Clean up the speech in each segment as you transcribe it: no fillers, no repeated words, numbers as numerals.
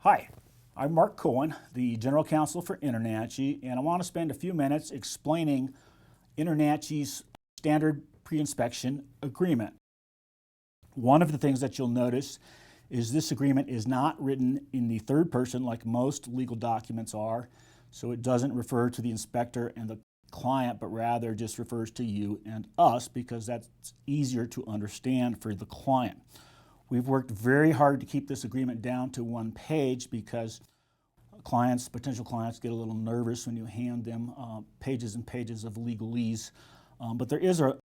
Hi, I'm Mark Cohen, the General Counsel for InterNACHI, and I want to spend a few minutes explaining InterNACHI's standard pre-inspection agreement. One of the things that you'll notice is this agreement is not written in the third person like most legal documents are, so it doesn't refer to the inspector and the client, but rather just refers to you and us because that's easier to understand for the client. We've worked very hard to keep this agreement down to one page because potential clients get a little nervous when you hand them pages and pages of legalese. But there is a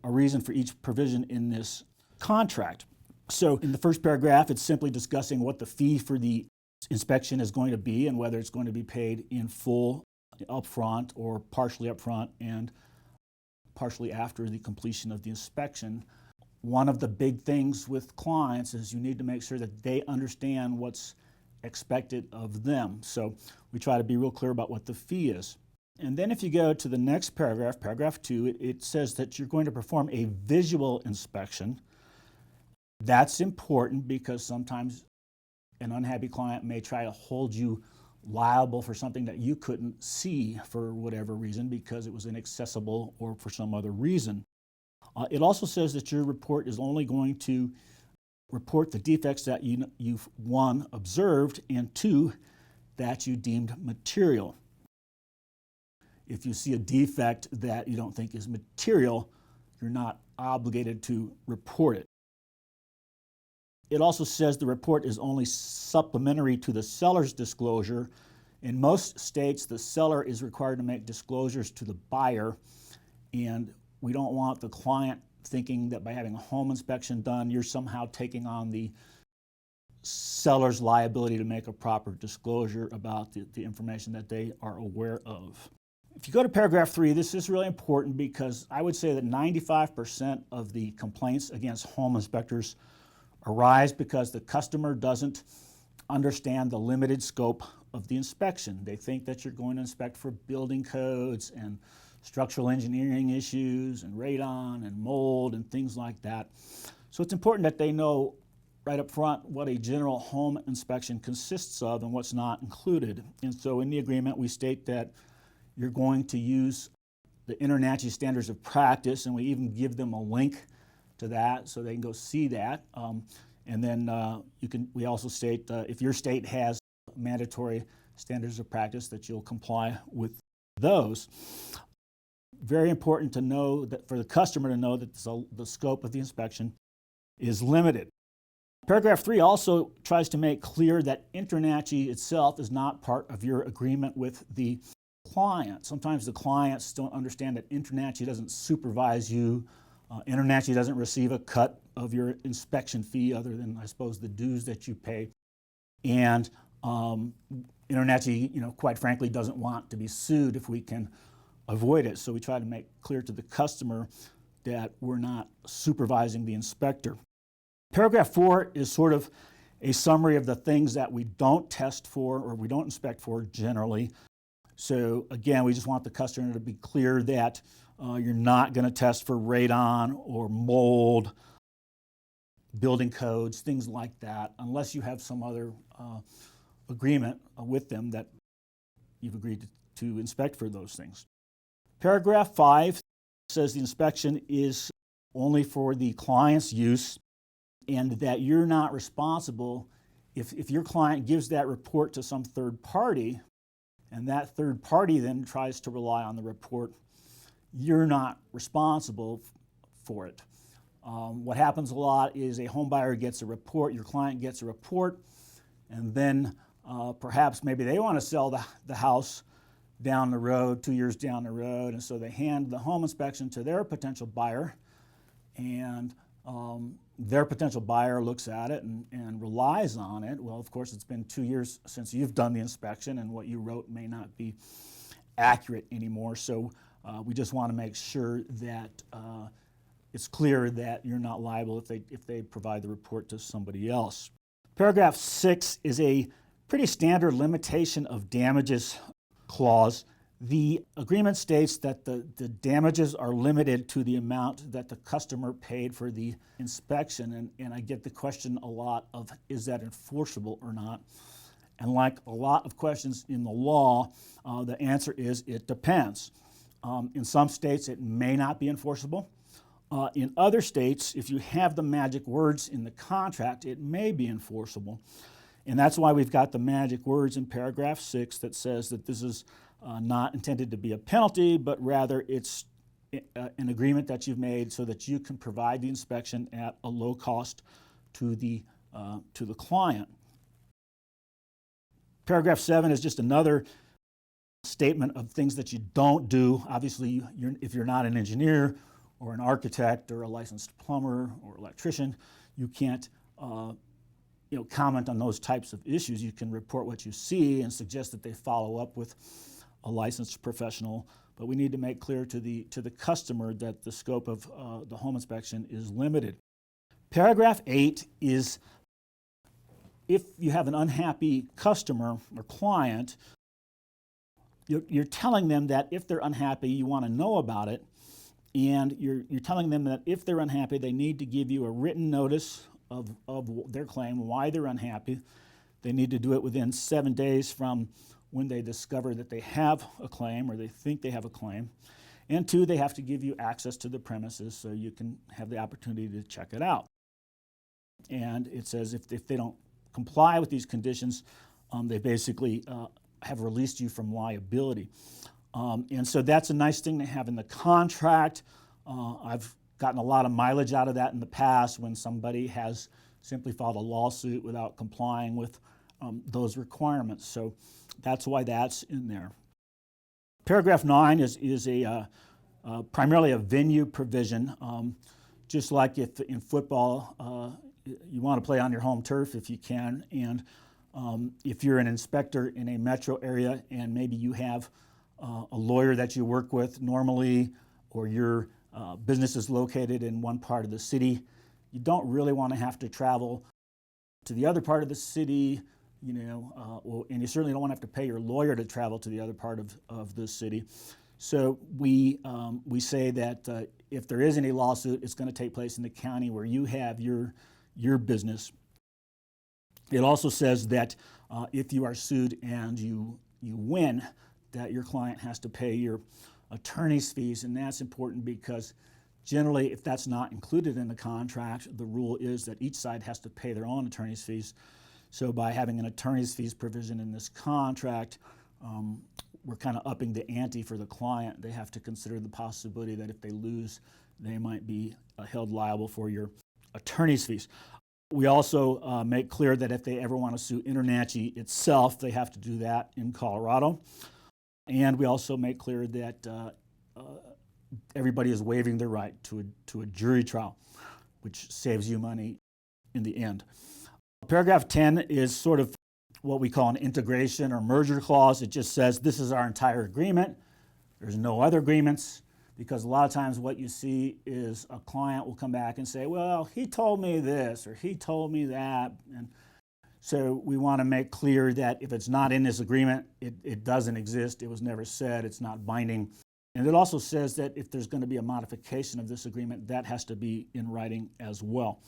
reason for each provision in this contract. So in the first paragraph, it's simply discussing what the fee for the inspection is going to be and whether it's going to be paid in full upfront or partially upfront and partially after the completion of the inspection. One of the big things with clients is you need to make sure that they understand what's expected of them. So we try to be real clear about what the fee is. And then if you go to the next paragraph, paragraph 2, it says that you're going to perform a visual inspection. That's important because sometimes an unhappy client may try to hold you liable for something that you couldn't see for whatever reason because it was inaccessible or for some other reason. It also says that your report is only going to report the defects that you've, one, observed, and two, that you deemed material. If you see a defect that you don't think is material, you're not obligated to report it. It also says the report is only supplementary to the seller's disclosure. In most states, the seller is required to make disclosures to the buyer, and we don't want the client thinking that by having a home inspection done, you're somehow taking on the seller's liability to make a proper disclosure about the information that they are aware of. If you go to paragraph 3, this is really important because I would say that 95% of the complaints against home inspectors arise because the customer doesn't understand the limited scope of the inspection. They think that you're going to inspect for building codes and structural engineering issues and radon and mold and things like that. So it's important that they know right up front what a general home inspection consists of and what's not included. And so in the agreement we state that you're going to use the InterNACHI standards of practice, and we even give them a link to that so they can go see that. And then we also state if your state has mandatory standards of practice that you'll comply with those. Very important to know that for the customer to know that the scope of the inspection is limited. Paragraph 3 also tries to make clear that InterNACHI itself is not part of your agreement with the client. Sometimes the clients don't understand that InterNACHI doesn't supervise you. InterNACHI doesn't receive a cut of your inspection fee other than, I suppose, the dues that you pay. And InterNACHI, quite frankly, doesn't want to be sued if we can avoid it. So we try to make clear to the customer that we're not supervising the inspector. Paragraph 4 is sort of a summary of the things that we don't test for or we don't inspect for generally. So again, we just want the customer to be clear that you're not going to test for radon or mold, building codes, things like that, unless you have some other agreement with them that you've agreed to inspect for those things. Paragraph 5 says the inspection is only for the client's use and that you're not responsible if your client gives that report to some third party and that third party then tries to rely on the report, you're not responsible for it. What happens a lot is a home buyer gets a report, your client gets a report, and then perhaps maybe they want to sell the house down the road, 2 years down the road, and so they hand the home inspection to their potential buyer, and their potential buyer looks at it and relies on it. Well, of course, it's been 2 years since you've done the inspection, and what you wrote may not be accurate anymore, so we just want to make sure that it's clear that you're not liable if they provide the report to somebody else. Paragraph 6 is a pretty standard limitation of damages clause. The agreement states that the damages are limited to the amount that the customer paid for the inspection, and I get the question a lot of, is that enforceable or not? And like a lot of questions in the law, the answer is it depends. In some states, it may not be enforceable. In other states, if you have the magic words in the contract, it may be enforceable. And that's why we've got the magic words in paragraph 6 that says that this is not intended to be a penalty, but rather it's an agreement that you've made so that you can provide the inspection at a low cost to the client. Paragraph 7 is just another statement of things that you don't do. Obviously, if you're not an engineer or an architect or a licensed plumber or electrician, you can't comment on those types of issues. You can report what you see and suggest that they follow up with a licensed professional, but we need to make clear to the customer that the scope of the home inspection is limited. Paragraph 8 is if you have an unhappy customer or client, you're telling them that if they're unhappy, you want to know about it, and you're telling them that if they're unhappy, they need to give you a written notice of their claim, why they're unhappy. They need to do it within 7 days from when they discover that they have a claim or they think they have a claim. And 2, they have to give you access to the premises so you can have the opportunity to check it out. And it says if they don't comply with these conditions, they basically have released you from liability. And so that's a nice thing to have in the contract. I've gotten a lot of mileage out of that in the past when somebody has simply filed a lawsuit without complying with those requirements. So that's why that's in there. Paragraph 9 is primarily a venue provision. Just like if in football, you want to play on your home turf if you can, and if you're an inspector in a metro area and maybe you have a lawyer that you work with normally, or your business is located in one part of the city, you don't really want to have to travel to the other part of the city, and you certainly don't want to have to pay your lawyer to travel to the other part of the city. So we say that if there is any lawsuit, it's going to take place in the county where you have your business. It also says that if you are sued and you win, that your client has to pay your attorney's fees, and that's important because generally if that's not included in the contract, the rule is that each side has to pay their own attorney's fees. So by having an attorney's fees provision in this contract, we're kind of upping the ante for the client. They have to consider the possibility that if they lose, they might be held liable for your attorney's fees. We also make clear that if they ever want to sue InterNACHI itself, they have to do that in Colorado. And we also make clear that everybody is waiving their right to a jury trial, which saves you money in the end. Paragraph 10 is sort of what we call an integration or merger clause. It just says this is our entire agreement. There's no other agreements, because a lot of times what you see is a client will come back and say, well, he told me this or he told me that. And so we want to make clear that if it's not in this agreement, it doesn't exist. It was never said. It's not binding. And it also says that if there's going to be a modification of this agreement, that has to be in writing as well.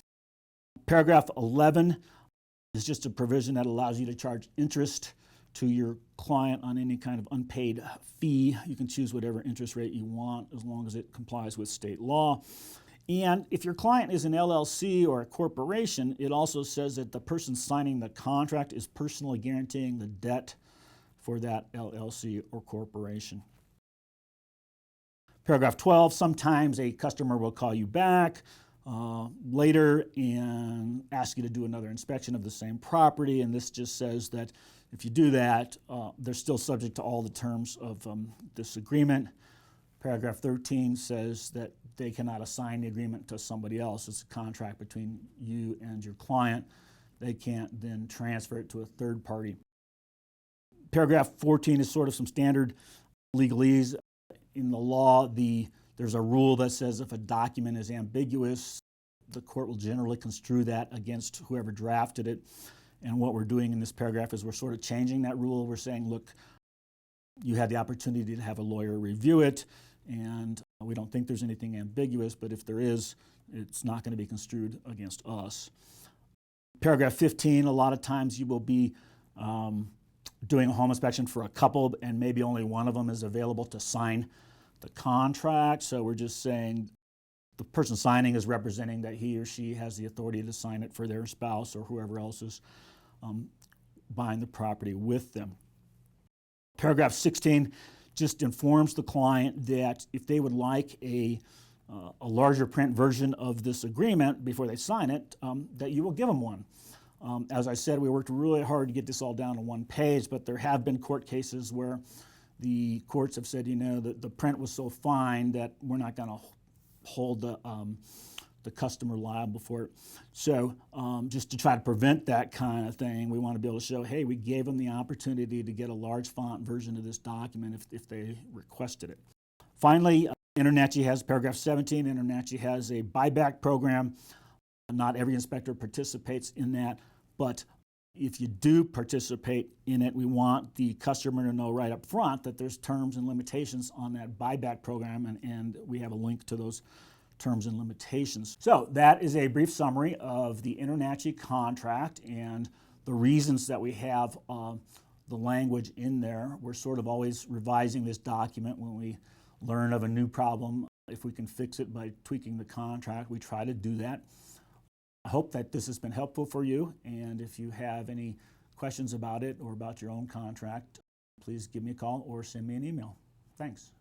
Paragraph 11 is just a provision that allows you to charge interest to your client on any kind of unpaid fee. You can choose whatever interest rate you want as long as it complies with state law. And if your client is an LLC or a corporation, it also says that the person signing the contract is personally guaranteeing the debt for that LLC or corporation. Paragraph 12, sometimes a customer will call you back later and ask you to do another inspection of the same property, and this just says that if you do that, they're still subject to all the terms of this agreement. Paragraph 13 says that they cannot assign the agreement to somebody else. It's a contract between you and your client. They can't then transfer it to a third party. Paragraph 14 is sort of some standard legalese. In the law, there's a rule that says if a document is ambiguous, the court will generally construe that against whoever drafted it. And what we're doing in this paragraph is we're sort of changing that rule. We're saying, look, you had the opportunity to have a lawyer review it, and we don't think there's anything ambiguous, but if there is, it's not going to be construed against us. Paragraph 15, a lot of times you will be doing a home inspection for a couple, and maybe only one of them is available to sign the contract. So we're just saying the person signing is representing that he or she has the authority to sign it for their spouse or whoever else is buying the property with them. Paragraph 16 just informs the client that if they would like a larger print version of this agreement before they sign it, that you will give them one. As I said, we worked really hard to get this all down to one page, but there have been court cases where the courts have said, you know, the print was so fine that we're not going to hold the customer liable for it. So just to try to prevent that kind of thing, we want to be able to show, hey, we gave them the opportunity to get a large font version of this document if they requested it. Finally, InterNACHI has paragraph 17. InterNACHI has a buyback program. Not every inspector participates in that, but if you do participate in it, we want the customer to know right up front that there's terms and limitations on that buyback program, and we have a link to those terms and limitations. So that is a brief summary of the InterNACHI contract and the reasons that we have the language in there. We're sort of always revising this document when we learn of a new problem. If we can fix it by tweaking the contract, we try to do that. I hope that this has been helpful for you, and if you have any questions about it or about your own contract, please give me a call or send me an email. Thanks.